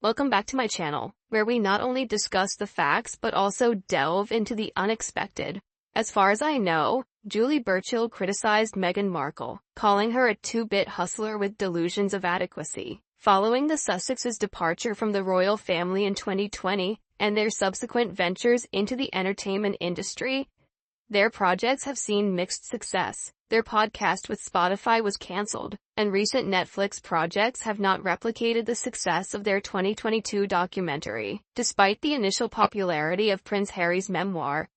Welcome back to my channel, where we not only discuss the facts but also delve into the unexpected. As far as I know, Julie Burchill criticized Meghan Markle, calling her a two-bit hustler with delusions of adequacy. Following the Sussexes' departure from the royal family in 2020 and their subsequent ventures into the entertainment industry, their projects have seen mixed success. Their podcast with Spotify was cancelled, and recent Netflix projects have not replicated the success of their 2022 documentary. Despite the initial popularity of Prince Harry's memoir,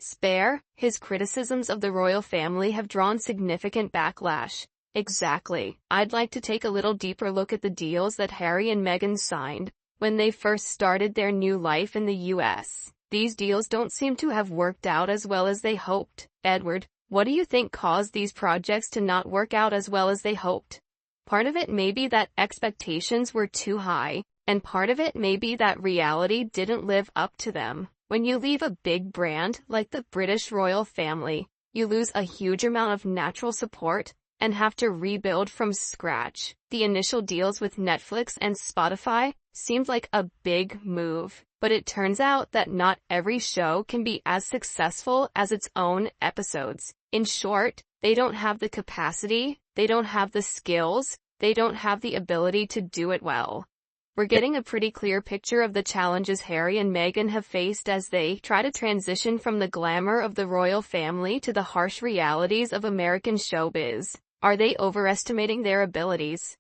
Spare, his criticisms of the royal family have drawn significant backlash. Exactly. I'd like to take a little deeper look at the deals that Harry and Meghan signed when they first started their new life in the US. These deals don't seem to have worked out as well as they hoped. Edward, what do you think caused these projects to not work out as well as they hoped? Part of it may be that expectations were too high, and part of it may be that reality didn't live up to them. When you leave a big brand like the British royal family, you lose a huge amount of natural support and have to rebuild from scratch. The initial deals with Netflix and Spotify seemed like a big move, but it turns out that not every show can be as successful as its own episodes. In short, they don't have the capacity, they don't have the skills, they don't have the ability to do it well. We're getting a pretty clear picture of the challenges Harry and Meghan have faced as they try to transition from the glamour of the royal family to the harsh realities of American showbiz. Are they overestimating their abilities?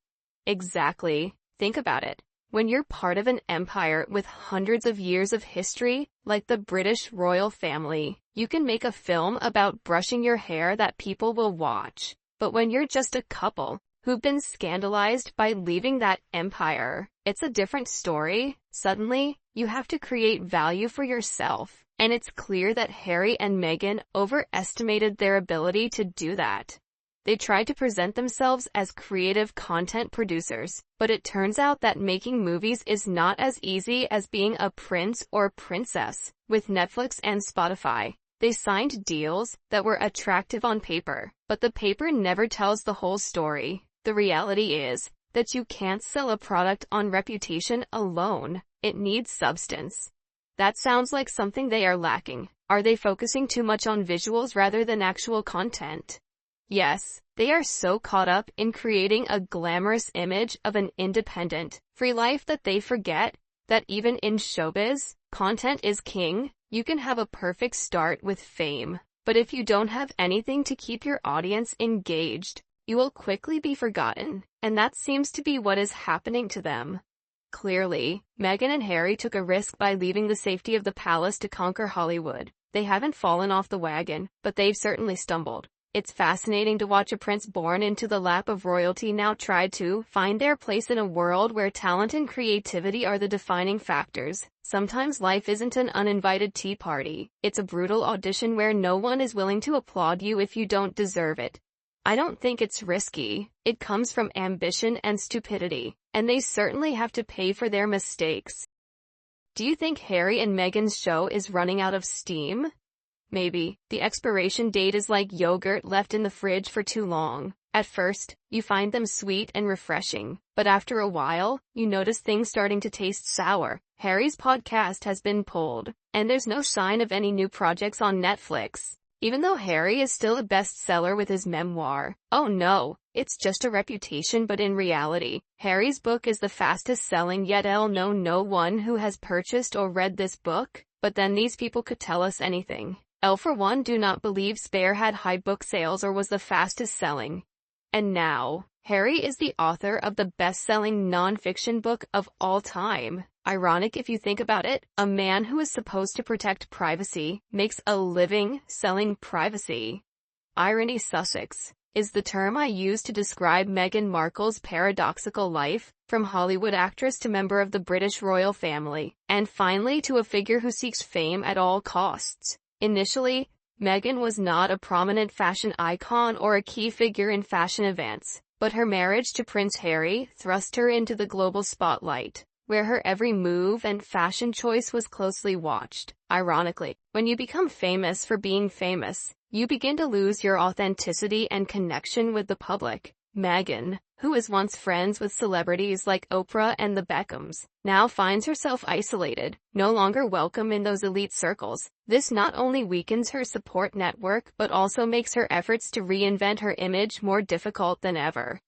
Exactly. Think about it. When you're part of an empire with hundreds of years of history, like the British royal family, you can make a film about brushing your hair that people will watch. But when you're just a couple who've been scandalized by leaving that empire, it's a different story. Suddenly, you have to create value for yourself. And it's clear that Harry and Meghan overestimated their ability to do that. They tried to present themselves as creative content producers, but it turns out that making movies is not as easy as being a prince or princess. With Netflix and Spotify, they signed deals that were attractive on paper, but the paper never tells the whole story. The reality is that you can't sell a product on reputation alone. It needs substance. That sounds like something they are lacking. Are they focusing too much on visuals rather than actual content? Yes, they are so caught up in creating a glamorous image of an independent, free life that they forget that even in showbiz, content is king. You can have a perfect start with fame, but if you don't have anything to keep your audience engaged, you will quickly be forgotten, and that seems to be what is happening to them. Clearly, Meghan and Harry took a risk by leaving the safety of the palace to conquer Hollywood. They haven't fallen off the wagon, but they've certainly stumbled. It's fascinating to watch a prince born into the lap of royalty now try to find their place in a world where talent and creativity are the defining factors. Sometimes life isn't an uninvited tea party. It's a brutal audition where no one is willing to applaud you if you don't deserve it. I don't think it's risky. It comes from ambition and stupidity, and they certainly have to pay for their mistakes. Do you think Harry and Meghan's show is running out of steam? Maybe. The expiration date is like yogurt left in the fridge for too long. At first, you find them sweet and refreshing, but after a while, you notice things starting to taste sour. Harry's podcast has been pulled, and there's no sign of any new projects on Netflix. Even though Harry is still a bestseller with his memoir. Oh no, it's just a reputation, but in reality, Harry's book is the fastest selling, yet I'll know no one who has purchased or read this book, but then these people could tell us anything. For one, do not believe Spare had high book sales or was the fastest selling. And now, Harry is the author of the best-selling non-fiction book of all time. Ironic if you think about it, a man who is supposed to protect privacy makes a living selling privacy. Irony Sussex is the term I use to describe Meghan Markle's paradoxical life, from Hollywood actress to member of the British royal family, and finally to a figure who seeks fame at all costs. Initially, Meghan was not a prominent fashion icon or a key figure in fashion events, but her marriage to Prince Harry thrust her into the global spotlight, where her every move and fashion choice was closely watched. Ironically, when you become famous for being famous, you begin to lose your authenticity and connection with the public. Meghan, who was once friends with celebrities like Oprah and the Beckhams, now finds herself isolated, no longer welcome in those elite circles. This not only weakens her support network but also makes her efforts to reinvent her image more difficult than ever.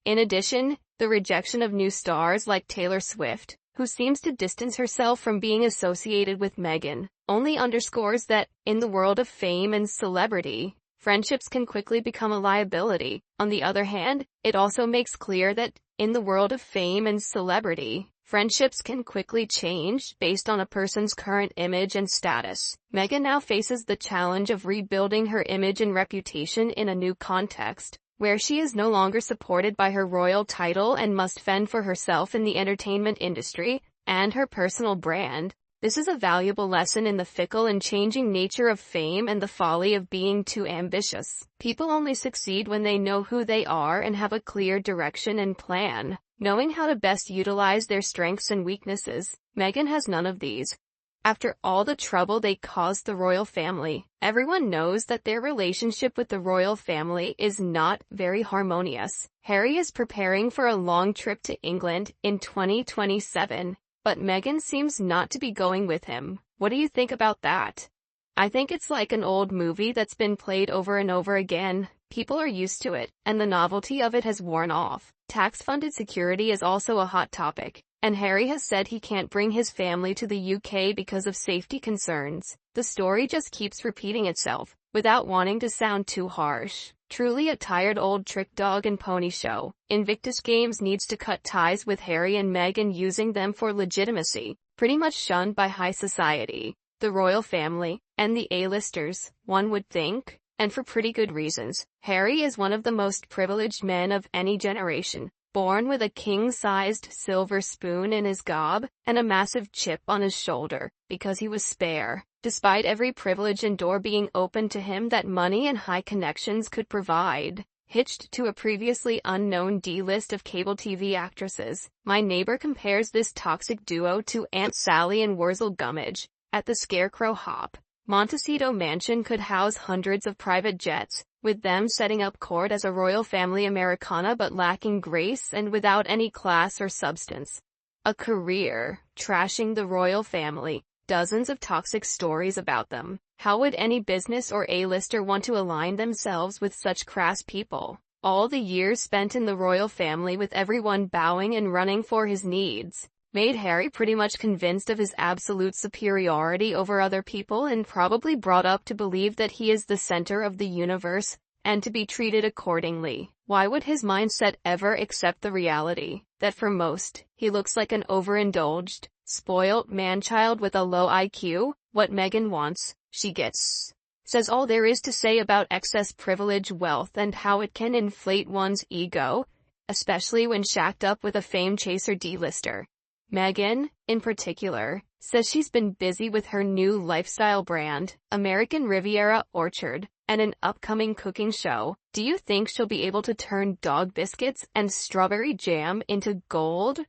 In addition, the rejection of new stars like Taylor Swift, who seems to distance herself from being associated with Meghan, only underscores that, in the world of fame and celebrity, friendships can quickly become a liability. On the other hand, it also makes clear that, in the world of fame and celebrity, friendships can quickly change based on a person's current image and status. Meghan now faces the challenge of rebuilding her image and reputation in a new context, where she is no longer supported by her royal title and must fend for herself in the entertainment industry and her personal brand. This is a valuable lesson in the fickle and changing nature of fame and the folly of being too ambitious. People only succeed when they know who they are and have a clear direction and plan, knowing how to best utilize their strengths and weaknesses. Meghan has none of these. After all the trouble they caused the royal family, everyone knows that their relationship with the royal family is not very harmonious. Harry is preparing for a long trip to England in 2027. But Meghan seems not to be going with him. What do you think about that? I think it's like an old movie that's been played over and over again. People are used to it, and the novelty of it has worn off. Tax-funded security is also a hot topic, and Harry has said he can't bring his family to the UK because of safety concerns. The story just keeps repeating itself, without wanting to sound too harsh. Truly a tired old trick dog and pony show. Invictus Games needs to cut ties with Harry and Meghan, using them for legitimacy, pretty much shunned by high society, the royal family, and the A-listers, one would think, and for pretty good reasons. Harry is one of the most privileged men of any generation, born with a king-sized silver spoon in his gob, and a massive chip on his shoulder, because he was spare. Despite every privilege and door being open to him that money and high connections could provide, hitched to a previously unknown D-list of cable TV actresses, my neighbor compares this toxic duo to Aunt Sally and Wurzel Gummidge. At the Scarecrow Hop, Montecito Mansion could house hundreds of private jets, with them setting up court as a royal family Americana but lacking grace and without any class or substance. A career, trashing the royal family. Dozens of toxic stories about them. How would any business or A-lister want to align themselves with such crass people? All the years spent in the royal family with everyone bowing and running for his needs made Harry pretty much convinced of his absolute superiority over other people, and probably brought up to believe that he is the center of the universe, and to be treated accordingly. Why would his mindset ever accept the reality that for most, he looks like an overindulged, spoilt man-child with a low IQ? What Meghan wants, she gets. Says all there is to say about excess privilege, wealth, and how it can inflate one's ego, especially when shacked up with a fame-chaser D-lister. Meghan, in particular, says she's been busy with her new lifestyle brand, American Riviera Orchard, and an upcoming cooking show. Do you think she'll be able to turn dog biscuits and strawberry jam into gold?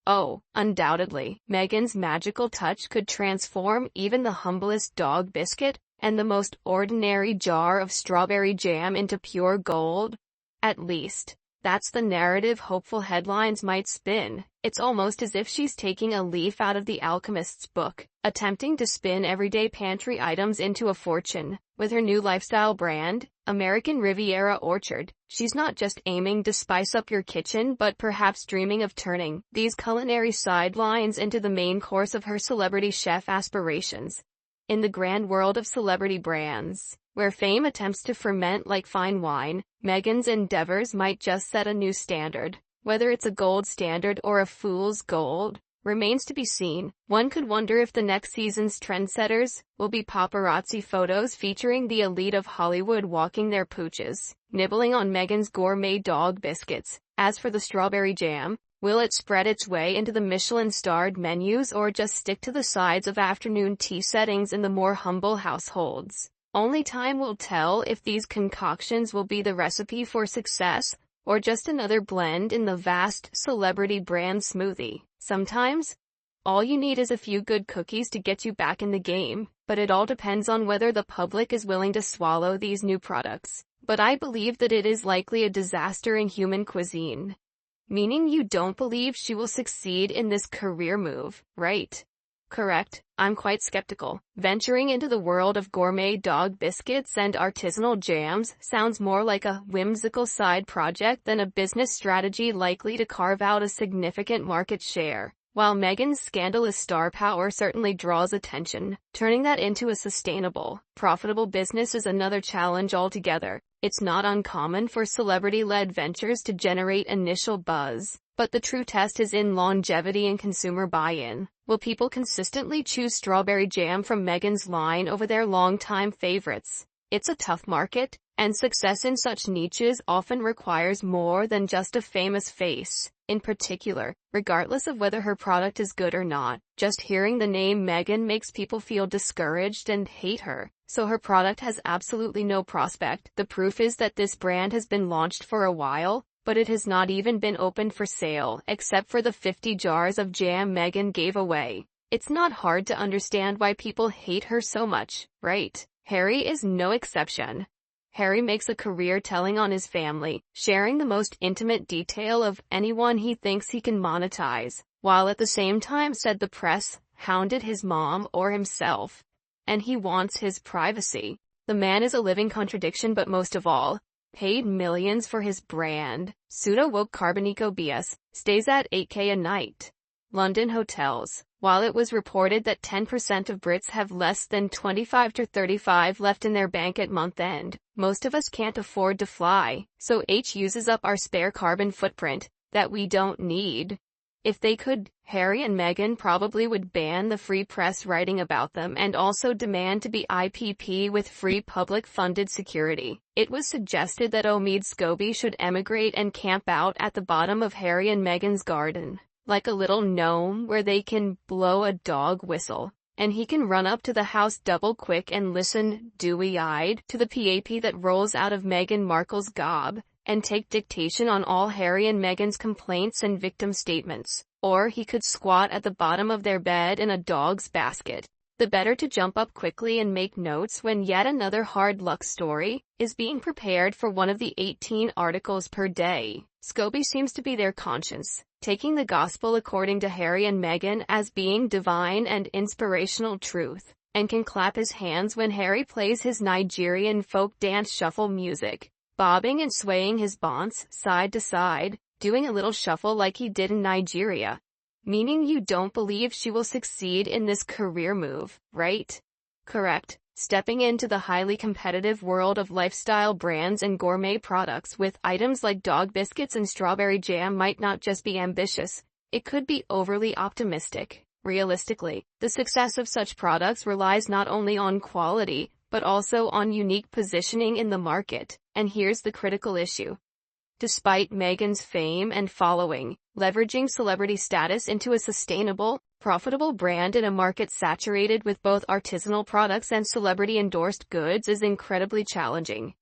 Oh, undoubtedly. Meghan's magical touch could transform even the humblest dog biscuit and the most ordinary jar of strawberry jam into pure gold. At least, that's the narrative hopeful headlines might spin. It's almost as if she's taking a leaf out of the alchemist's book, attempting to spin everyday pantry items into a fortune. With her new lifestyle brand, American Riviera Orchard, she's not just aiming to spice up your kitchen but perhaps dreaming of turning these culinary sidelines into the main course of her celebrity chef aspirations. In the grand world of celebrity brands, where fame attempts to ferment like fine wine, Meghan's endeavors might just set a new standard. Whether it's a gold standard or a fool's gold remains to be seen. One could wonder if the next season's trendsetters will be paparazzi photos featuring the elite of Hollywood walking their pooches, nibbling on Meghan's gourmet dog biscuits. As for the strawberry jam, will it spread its way into the Michelin-starred menus or just stick to the sides of afternoon tea settings in the more humble households? Only time will tell if these concoctions will be the recipe for success, or just another blend in the vast celebrity brand smoothie. Sometimes, all you need is a few good cookies to get you back in the game, but it all depends on whether the public is willing to swallow these new products. but I believe that it is likely a disaster in human cuisine. Meaning you don't believe she will succeed in this career move, right? Correct. I'm quite skeptical. Venturing into the world of gourmet dog biscuits and artisanal jams sounds more like a whimsical side project than a business strategy likely to carve out a significant market share. While Meghan's scandalous star power certainly draws attention, turning that into a sustainable, profitable business is another challenge altogether. It's not uncommon for celebrity-led ventures to generate initial buzz, but the true test is in longevity and consumer buy-in. Will people consistently choose strawberry jam from Meghan's line over their longtime favorites? It's a tough market, and success in such niches often requires more than just a famous face. In particular, regardless of whether her product is good or not, just hearing the name Meghan makes people feel discouraged and hate her. So her product has absolutely no prospect. The proof is that this brand has been launched for a while, but it has not even been opened for sale, except for the 50 jars of jam Meghan gave away. It's not hard to understand why people hate her so much, right? Harry is no exception. Harry makes a career telling on his family, sharing the most intimate detail of anyone he thinks he can monetize, while at the same time, said the press, hounded his mom or himself. And he wants his privacy. The man is a living contradiction, but most of all, paid millions for his brand. Pseudo-woke Carbonico BS, stays at 8K a night. London hotels. While it was reported that 10% of Brits have less than 25 to 35 left in their bank at month end, most of us can't afford to fly, so H uses up our spare carbon footprint that we don't need. If they could, Harry and Meghan probably would ban the free press writing about them and also demand to be IPP with free public-funded security. It was suggested that Omid Scobie should emigrate and camp out at the bottom of Harry and Meghan's garden, like a little gnome where they can blow a dog whistle, and he can run up to the house double quick and listen, dewy-eyed, to the PAP that rolls out of Meghan Markle's gob, and take dictation on all Harry and Meghan's complaints and victim statements. Or he could squat at the bottom of their bed in a dog's basket. The better to jump up quickly and make notes when yet another hard luck story is being prepared for one of the 18 articles per day. Scobie seems to be their conscience, taking the gospel according to Harry and Meghan as being divine and inspirational truth, and can clap his hands when Harry plays his Nigerian folk dance shuffle music, bobbing and swaying his bonce side to side, doing a little shuffle like he did in Nigeria. Meaning you don't believe she will succeed in this career move, right? Correct. Stepping into the highly competitive world of lifestyle brands and gourmet products with items like dog biscuits and strawberry jam might not just be ambitious, it could be overly optimistic. Realistically, the success of such products relies not only on quality, but also on unique positioning in the market. And here's the critical issue. Despite Meghan's fame and following, leveraging celebrity status into a sustainable, profitable brand in a market saturated with both artisanal products and celebrity-endorsed goods is incredibly challenging.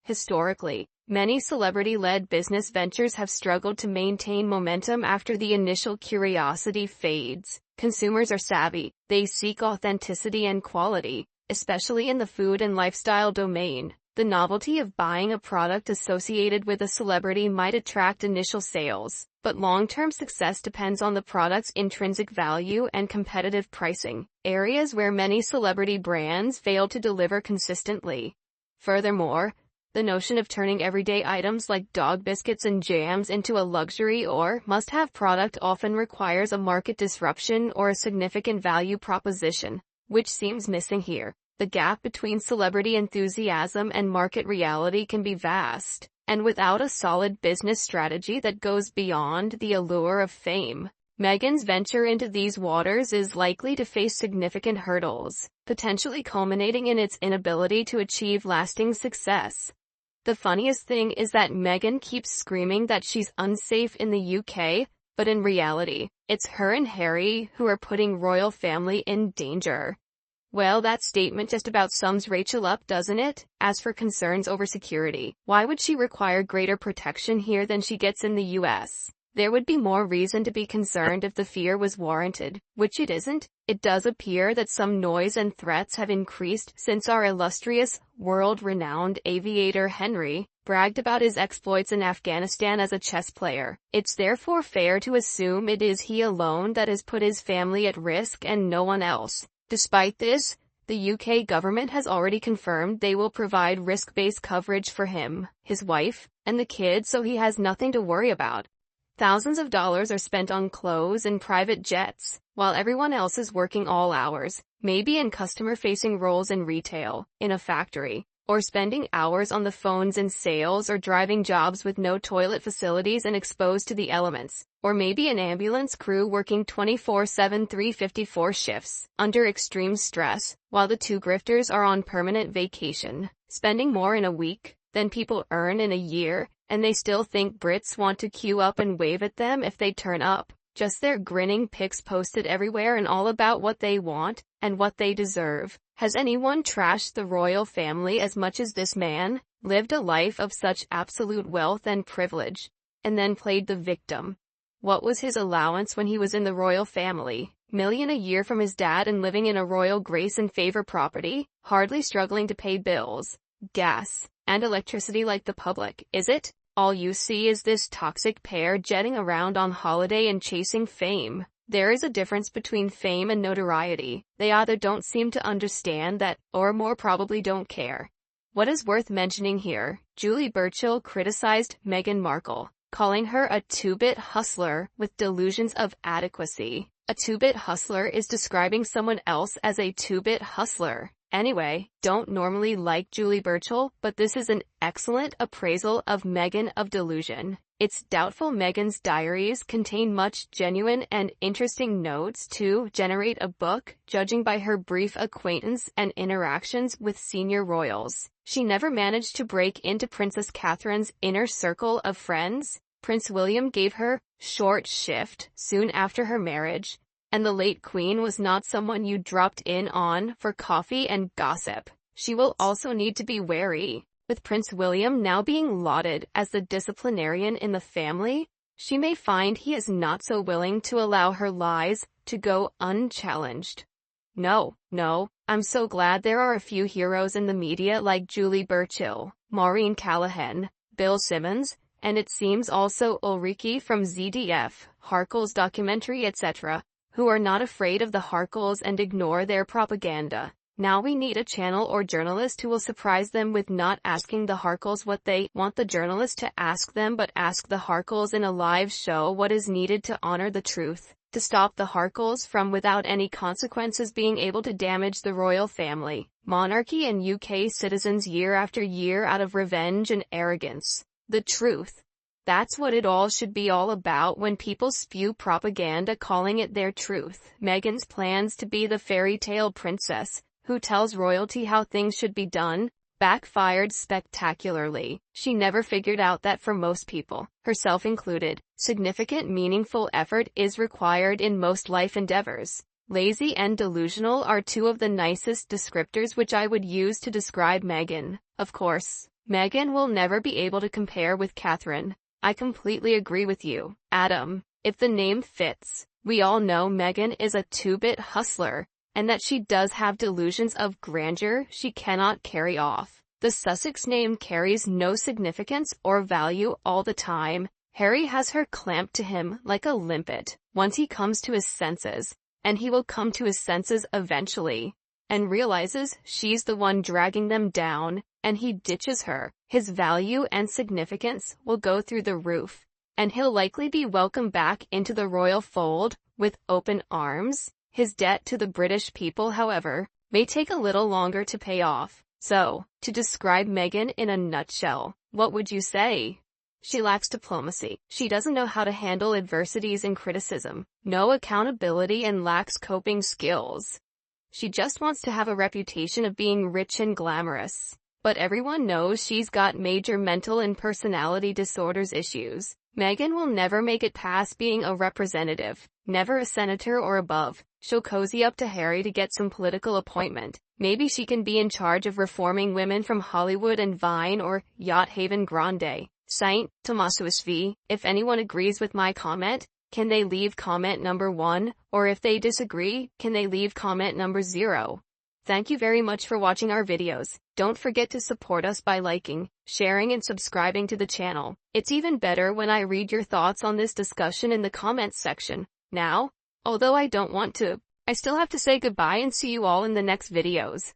Historically, many celebrity-led business ventures have struggled to maintain momentum after the initial curiosity fades. Consumers are savvy, they seek authenticity and quality, especially in the food and lifestyle domain. The novelty of buying a product associated with a celebrity might attract initial sales, but long-term success depends on the product's intrinsic value and competitive pricing, areas where many celebrity brands fail to deliver consistently. Furthermore, the notion of turning everyday items like dog biscuits and jams into a luxury or must-have product often requires a market disruption or a significant value proposition, which seems missing here. The gap between celebrity enthusiasm and market reality can be vast, and without a solid business strategy that goes beyond the allure of fame, Meghan's venture into these waters is likely to face significant hurdles, potentially culminating in its inability to achieve lasting success. The funniest thing is that Meghan keeps screaming that she's unsafe in the UK, but in reality, it's her and Harry who are putting royal family in danger. Well, that statement just about sums Rachel up, doesn't it? As for concerns over security, why would she require greater protection here than she gets in the US? There would be more reason to be concerned if the fear was warranted, which it isn't. It does appear that some noise and threats have increased since our illustrious, world-renowned aviator Henry bragged about his exploits in Afghanistan as a chess player. It's therefore fair to assume it is he alone that has put his family at risk and no one else. Despite this, the UK government has already confirmed they will provide risk-based coverage for him, his wife, and the kids, so he has nothing to worry about. Thousands of dollars are spent on clothes and private jets, while everyone else is working all hours, maybe in customer-facing roles in retail, in a factory, or spending hours on the phones in sales or driving jobs with no toilet facilities and exposed to the elements, or maybe an ambulance crew working 24/7 354 shifts, under extreme stress, while the two grifters are on permanent vacation, spending more in a week than people earn in a year, and they still think Brits want to queue up and wave at them if they turn up. Just their grinning pics posted everywhere and all about what they want and what they deserve. Has anyone trashed the royal family as much as this man? Lived a life of such absolute wealth and privilege, and then played the victim. What was his allowance when he was in the royal family? $1 million a year from his dad and living in a royal grace and favor property, hardly struggling to pay bills, gas, and electricity like the public, is it? All you see is this toxic pair jetting around on holiday and chasing fame. There is a difference between fame and notoriety. They either don't seem to understand that, or more probably don't care. What is worth mentioning here, Julie Burchill criticized Meghan Markle, calling her a two-bit hustler with delusions of adequacy. A two-bit hustler is describing someone else as a two-bit hustler. Anyway, don't normally like Julie Burchill, but this is an excellent appraisal of Meghan of delusion. It's doubtful Meghan's diaries contain much genuine and interesting notes to generate a book, judging by her brief acquaintance and interactions with senior royals. She never managed to break into Princess Catherine's inner circle of friends. Prince William gave her short shrift soon after her marriage, and the late Queen was not someone you dropped in on for coffee and gossip. She will also need to be wary. With Prince William now being lauded as the disciplinarian in the family, she may find he is not so willing to allow her lies to go unchallenged. No, I'm so glad there are a few heroes in the media like Julie Burchill, Maureen Callahan, Bill Simmons, and it seems also Ulrike from ZDF, Harkle's documentary, etc., who are not afraid of the Harkles and ignore their propaganda. Now we need a channel or journalist who will surprise them with not asking the Harkles what they want the journalist to ask them, but ask the Harkles in a live show what is needed to honor the truth, to stop the Harkles from, without any consequences, being able to damage the royal family, monarchy and UK citizens year after year out of revenge and arrogance. The truth. That's what it all should be all about when people spew propaganda calling it their truth. Meghan's plans to be the fairy tale princess who tells royalty how things should be done backfired spectacularly. She never figured out that for most people, herself included, significant meaningful effort is required in most life endeavors. Lazy and delusional are two of the nicest descriptors which I would use to describe Meghan. Of course, Meghan will never be able to compare with Catherine. I completely agree with you, Adam. If the name fits, we all know Meghan is a two-bit hustler, and that she does have delusions of grandeur she cannot carry off. The Sussex name carries no significance or value all the time. Harry has her clamped to him like a limpet. Once he comes to his senses, and he will come to his senses eventually, and realizes she's the one dragging them down, and he ditches her, his value and significance will go through the roof, and he'll likely be welcomed back into the royal fold with open arms. His debt to the British people, however, may take a little longer to pay off. So, to describe Meghan in a nutshell, what would you say? She lacks diplomacy. She doesn't know how to handle adversities and criticism, no accountability, and lacks coping skills. She just wants to have a reputation of being rich and glamorous. But everyone knows she's got major mental and personality disorders issues. Meghan will never make it past being a representative, never a senator or above. She'll cozy up to Harry to get some political appointment. Maybe she can be in charge of reforming women from Hollywood and Vine or Yacht Haven Grande. Saint Tomasuus V. If anyone agrees with my comment, can they leave comment number 1, or if they disagree, can they leave comment number 0? Thank you very much for watching our videos. Don't forget to support us by liking, sharing and subscribing to the channel. It's even better when I read your thoughts on this discussion in the comments section. Now, although I don't want to, I still have to say goodbye and see you all in the next videos.